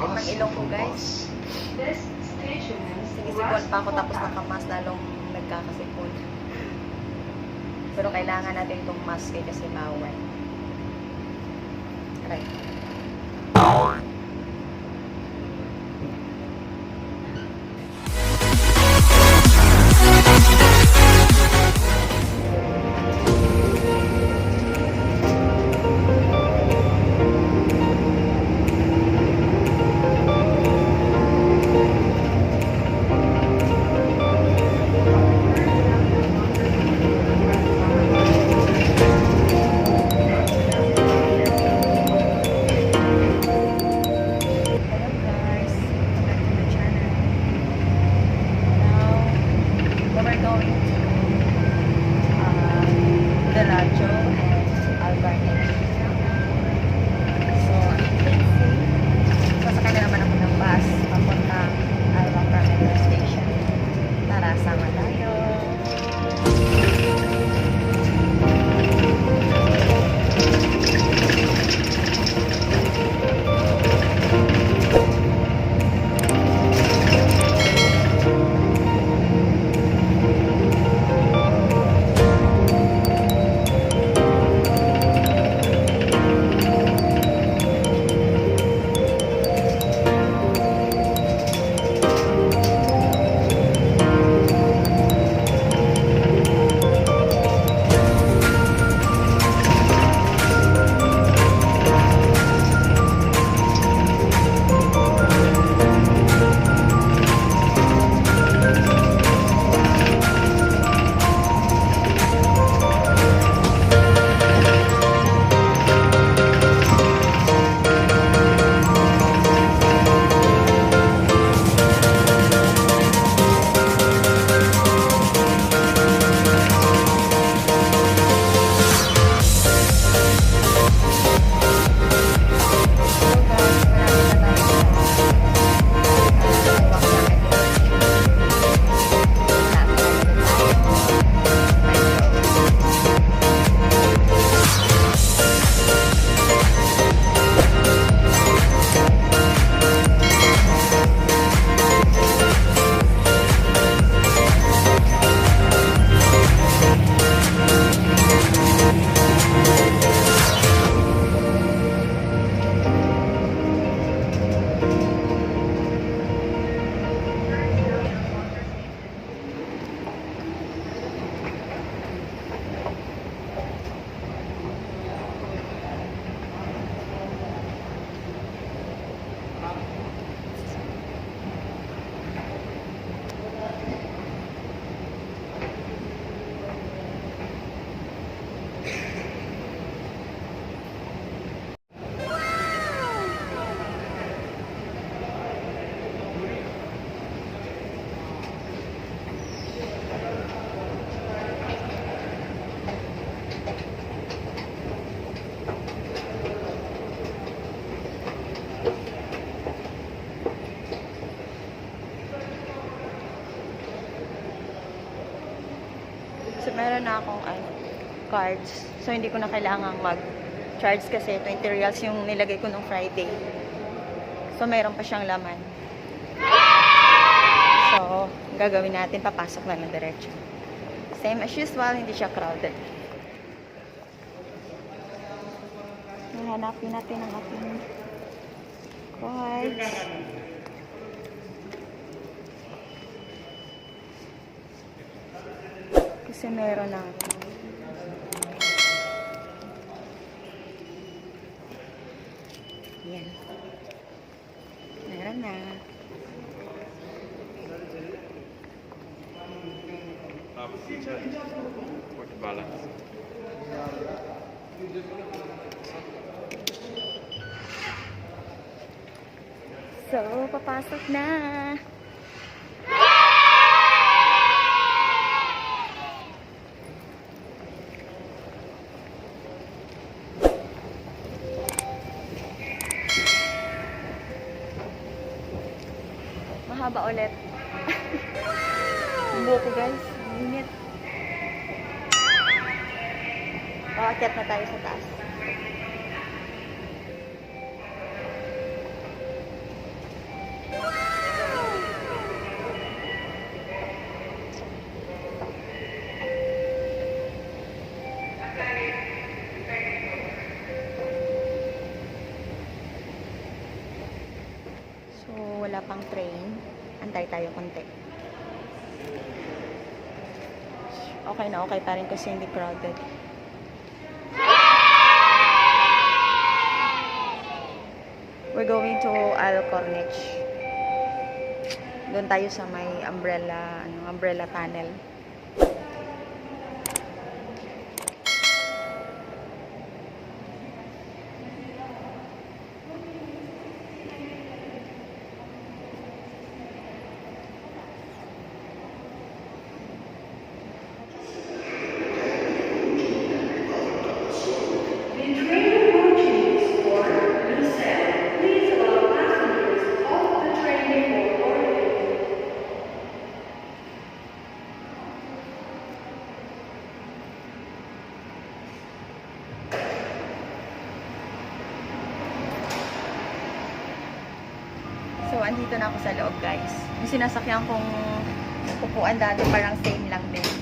ng ilong ko, guys. Sinisipon pa ako tapos nakamas, lalong nagkakasipon. Pero kailangan natin itong mask kasi bawal. Right. So, meron na akong cards. So, hindi ko na kailangang mag-charge kasi 20 reals yung nilagay ko nung Friday. So, meron pa siyang laman. So, gagawin natin, papasok na ng diretso. Same as usual, hindi siya crowded. Hanapin natin ang ating cards. Kasi meron na. Yan. Meron na. So, papasok na. Mahaba ulit. Ang buko guys. Init. Paakyat na tayo sa taas. wala pang train. Antay tayo konti. Okay na okay pa rin kasi hindi crowded. We're going to Alcornich. Doon tayo sa may umbrella panel. So, andito na ako sa loob, guys. Yung sinasakyan kong upuan dati, parang same lang din. So,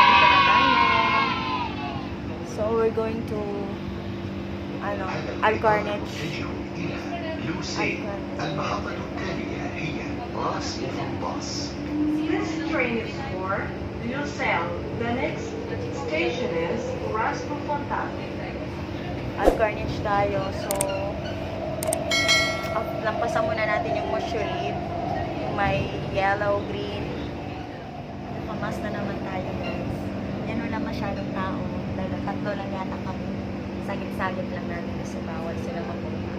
dito na tayo. So, we're going to, Alcornich. This train is for Lucelle. The next station is Raspofontaine. Alcornich tayo. So, lampasan muna natin yung Moshulib. Yung may yellow, green. Nakamas na naman tayo, guys. Yan wala masyadong tao. Dahil tatlo lang yata kami. Sagit-sagit lang natin kasi bawal sila mapunta.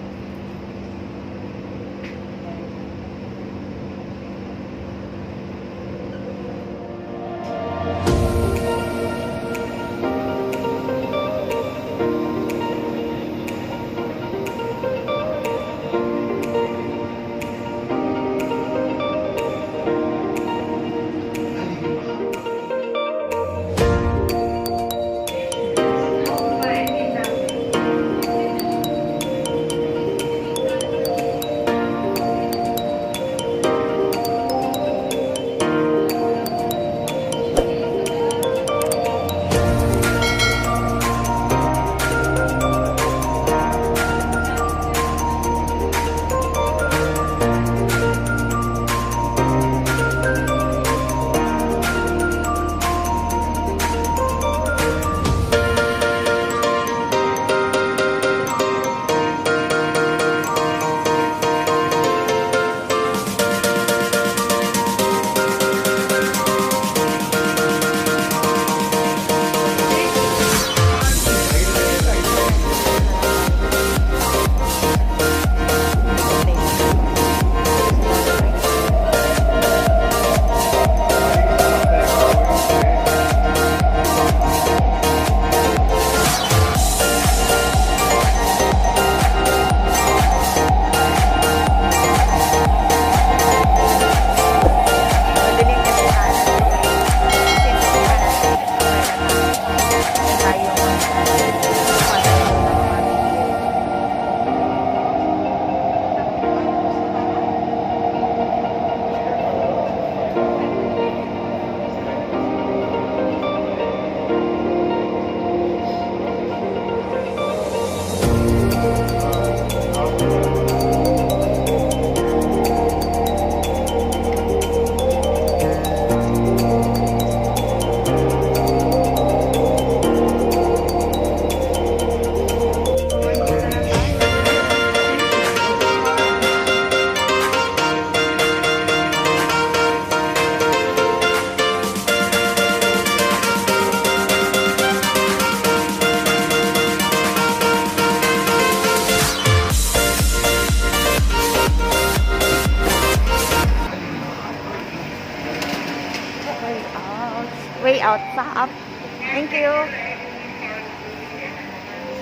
Way out sa up. Thank you.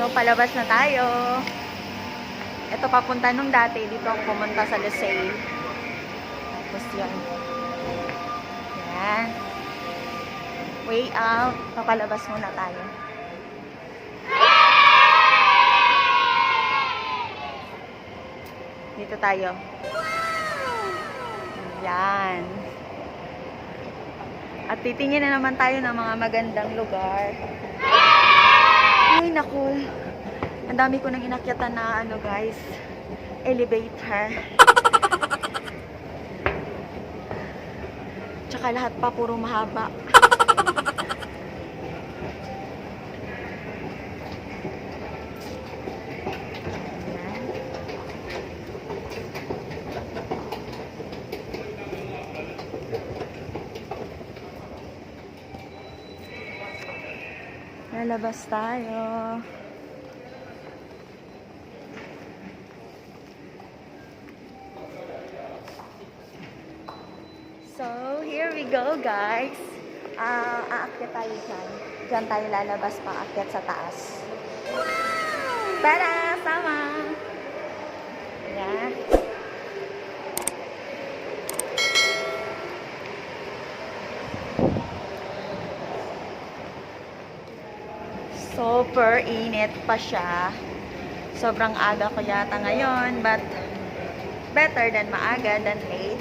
So, palabas na tayo. Ito papunta nung dati. Dito ako pumunta sa Lusay. Tapos yan. Yan. Way out. Papalabas muna tayo. Dito tayo. Yan. At titingin na naman tayo ng mga magandang lugar. Ay, naku. Ang dami ko nang inakyatan na guys. elevator. Tsaka lahat pa puro mahaba. Lalabas tayo. So, here we go, guys. Aakyat tayo dyan. Dyan tayo lalabas pa, aakyat sa taas. Tara! Sama! Ayan. Super init pa siya. Sobrang aga ko yata ngayon, but better than maaga than late.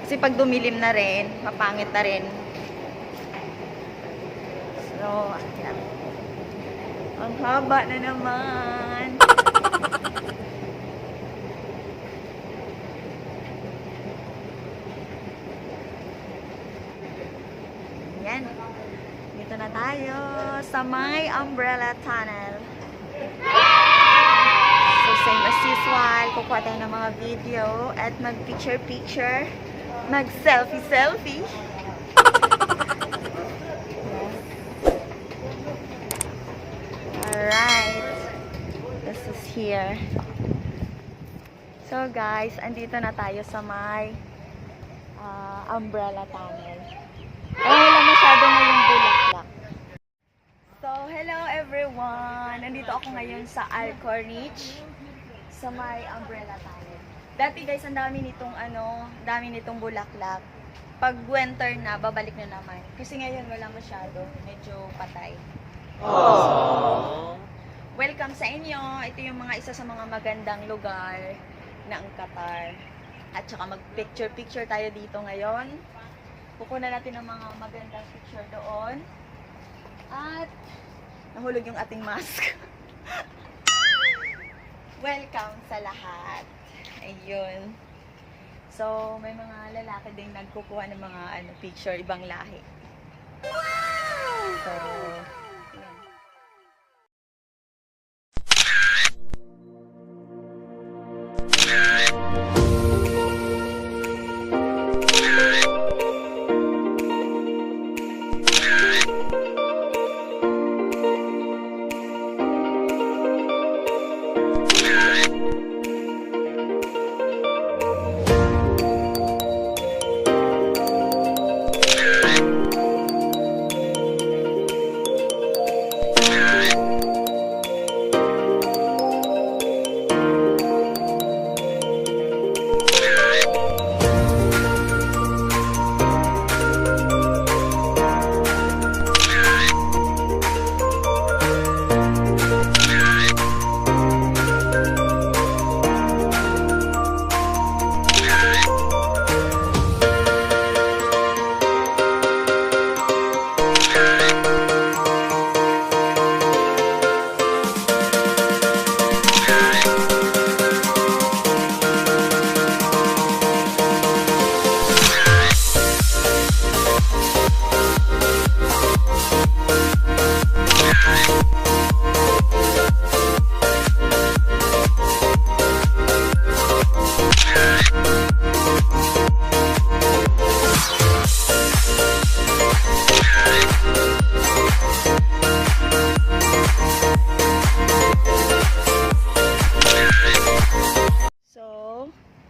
Kasi pag dumilim na rin, mapangit na rin. So, ayan. Ang haba na naman. Ayan. Dito na tayo sa may umbrella tunnel. So, same as usual. Kukuha tayo ng mga video at mag-picture-picture. Mag-selfie-selfie. Alright. This is here. So, guys, andito na tayo sa may umbrella tunnel. Wala masyado ngayong bulaklak. So, hello everyone! Nandito ako ngayon sa Alcorniche sa may umbrella tunnel. Dati guys, ang dami nitong bulaklak. Pag winter na, babalik na naman. Kasi ngayon wala masyado, medyo patay. So, welcome sa inyo. Ito yung isa sa mga magandang lugar ng Qatar. At saka mag-picture-picture tayo dito ngayon. Kukunan natin ng mga magandang picture doon. At nahulog yung ating mask. Welcome sa lahat. Ayun. So, may mga lalaki din nagkukuha ng mga picture, ibang lahi. So, yan.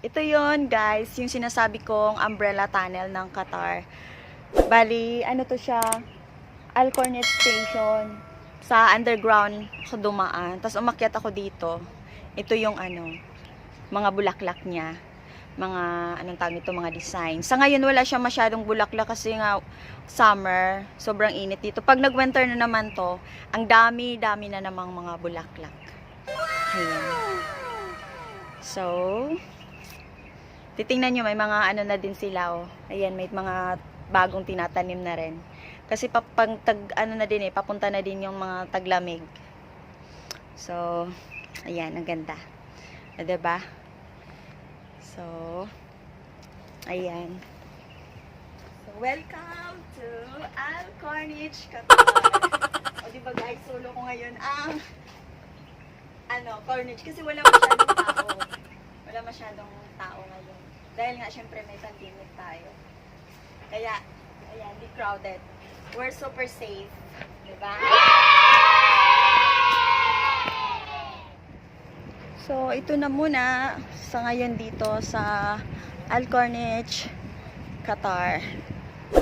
Ito yon guys, yung sinasabi kong umbrella tunnel ng Qatar. Bali, to siya, Alcorniche Station. Sa underground ako dumaan. Tapos umakyat ako dito. Ito yung mga bulaklak niya. Mga, tawag nito, mga design. Sa ngayon wala siya masyadong bulaklak kasi nga summer, sobrang init dito. Pag nag-winter na naman to, ang dami-dami na namang mga bulaklak. Ayan. So, titingnan nyo, may mga na din sila, oh. Ayan, may mga bagong tinatanim na rin. Kasi na din papunta na din yung mga taglamig. So, ayan, ang ganda. Diba? So, ayan. So, welcome to Al Corniche, Qatar. O, diba guys, solo ko ngayon ang Corniche kasi wala masyadong tao. Wala masyadong tao ngayon. Dahil nga, syempre, may pandemic tayo. Kaya, ayan, di crowded. We're super safe. Diba? So, ito na muna sa ngayon dito sa Al Corniche, Qatar.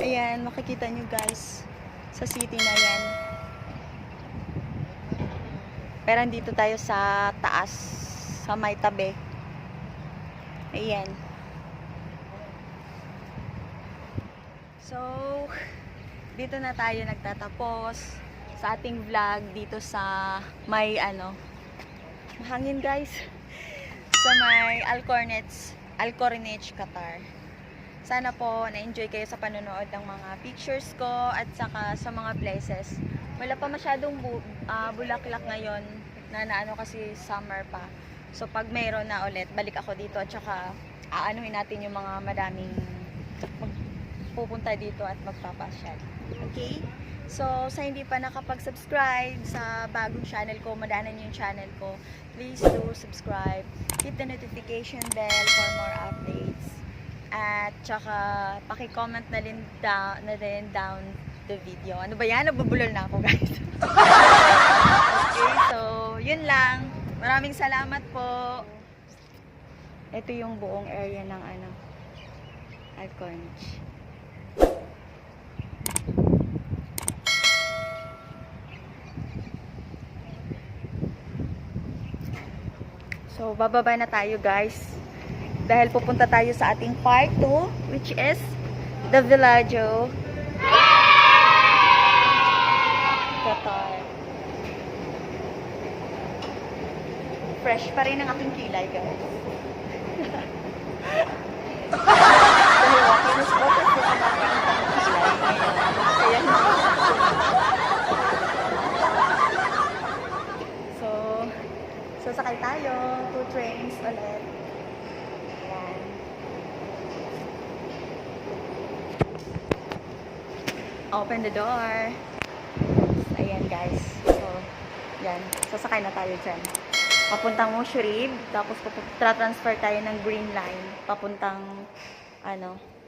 Ayan, makikita nyo guys sa city na yan. Pero dito tayo sa taas, sa may tabi. Ayan. So, dito na tayo nagtatapos sa ating vlog dito sa may mahangin guys, sa may Al Corniche, Qatar. Sana po na-enjoy kayo sa panonood ng mga pictures ko at saka sa mga places. Wala pa masyadong bulaklak ngayon na kasi summer pa. So pag mayroon na ulit, balik ako dito at saka aanuhin natin yung mga madaming pupunta dito at magpapasyal. Okay? So, sa hindi pa nakapag-subscribe sa bagong channel ko, madaanan yung channel ko, please do subscribe. Hit the notification bell for more updates. At saka, paki-comment na din down the video. Ano ba yan? Nabubulol na ako, guys. Okay, so, yun lang. Maraming salamat po. Ito yung buong area ng Al Corniche. So, bababa na tayo guys. Dahil pupunta tayo sa ating part 2, which is the Villaggio, Qatar. Fresh pa rin ang aking kilay guys. Dahil walking is focus ko ang aking kilay. So, sakay tayo. 2 trains ulit. Ayan. Open the door. Ayan guys. So, yan. Sasakay na tayo dyan. Papuntang Mushrib. Tapos tra-transfer tayo ng Green Line. Papuntang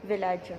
Villaggio.